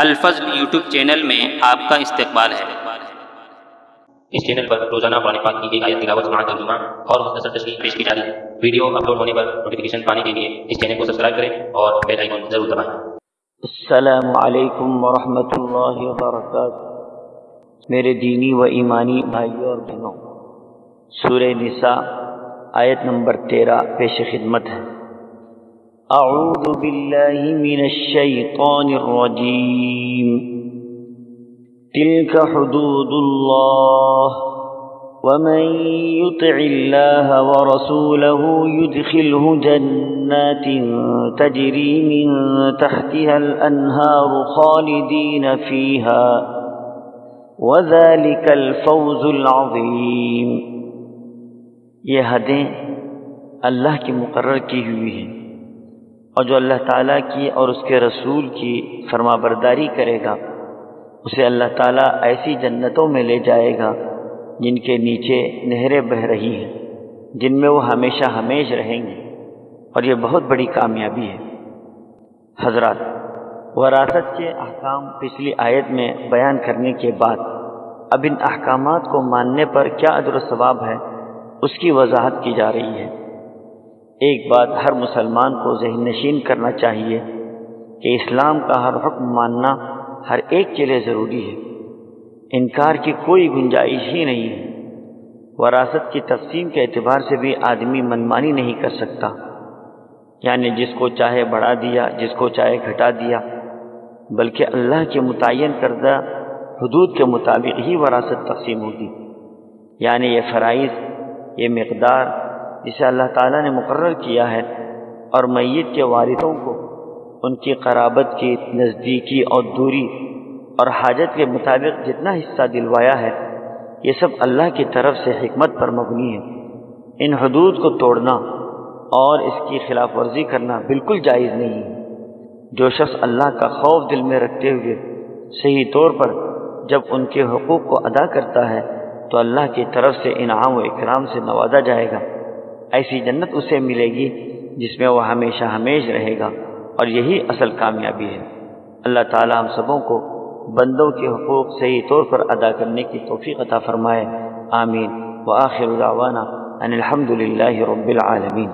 الفضل YouTube channel میں آپ کا استقبال ہے۔ اس چینل پر روزانہ قرآن پاک کی ایک آیت تلاوت سماعت ترجمہ اور مختصر تشریح پیش کی جا رہی ہے۔ ویڈیو اپلوڈ ہونے پر نوٹیفیکیشن پانے کے لیے اس چینل کو سبسکرائب کریں اور بیل آئیکن ضرور دبائیں۔ السلام علیکم ورحمۃ اللہ وبرکاتہ۔ میرے دینی و ایمانی بھائیوں اور بہنوں، سورہ نساء آیت نمبر 13 پیش خدمت ہے۔ اعوذ باللہ من الشیطان الرجیم، تلک حدود اللہ ومن يطع الله ورسوله يدخله جنات تجري من تحتها الأنهار خالدين فيها وذلك الفوز العظيم۔ یہ حدیں اللہ کی مقرر کی ہوئی ہیں، اور جو اللہ تعالیٰ کی اور اس کے رسول کی فرما برداری کرے گا اسے اللہ تعالیٰ ایسی جنتوں میں لے جائے گا جن کے نیچے نہریں بہہ رہی ہیں، جن میں وہ ہمیشہ ہمیش رہیں گے، اور یہ بہت بڑی کامیابی ہے۔ حضرات، وراثت کے احکام پچھلی آیت میں بیان کرنے کے بعد اب ان احکامات کو ماننے پر کیا اجر و ثواب ہے اس کی وضاحت کی جا رہی ہے۔ ایک بات ہر مسلمان کو ذہن نشین کرنا چاہیے کہ اسلام کا ہر حکم ماننا ہر ایک کے لیے ضروری ہے، انکار کی کوئی گنجائش ہی نہیں ہے۔ وراثت کی تقسیم کے اعتبار سے بھی آدمی منمانی نہیں کر سکتا، یعنی جس کو چاہے بڑھا دیا، جس کو چاہے گھٹا دیا، بلکہ اللہ کے متعین کردہ حدود کے مطابق ہی وراثت تقسیم ہوگی۔ یعنی یہ فرائض، یہ مقدار جسے اللہ تعالیٰ نے مقرر کیا ہے، اور میت کے وارثوں کو ان کی قرابت کی نزدیکی اور دوری اور حاجت کے مطابق جتنا حصہ دلوایا ہے، یہ سب اللہ کی طرف سے حکمت پر مبنی ہے۔ ان حدود کو توڑنا اور اس کی خلاف ورزی کرنا بالکل جائز نہیں ہے۔ جو شخص اللہ کا خوف دل میں رکھتے ہوئے صحیح طور پر جب ان کے حقوق کو ادا کرتا ہے تو اللہ کی طرف سے انعام و اکرام سے نوازا جائے گا۔ ایسی جنت اسے ملے گی جس میں وہ ہمیشہ ہمیش رہے گا، اور یہی اصل کامیابی ہے۔ اللہ تعالی ہم سبوں کو بندوں کے حقوق صحیح طور پر ادا کرنے کی توفیق عطا فرمائے، آمین۔ وآخر دعوانا ان الحمد للہ رب العالمین۔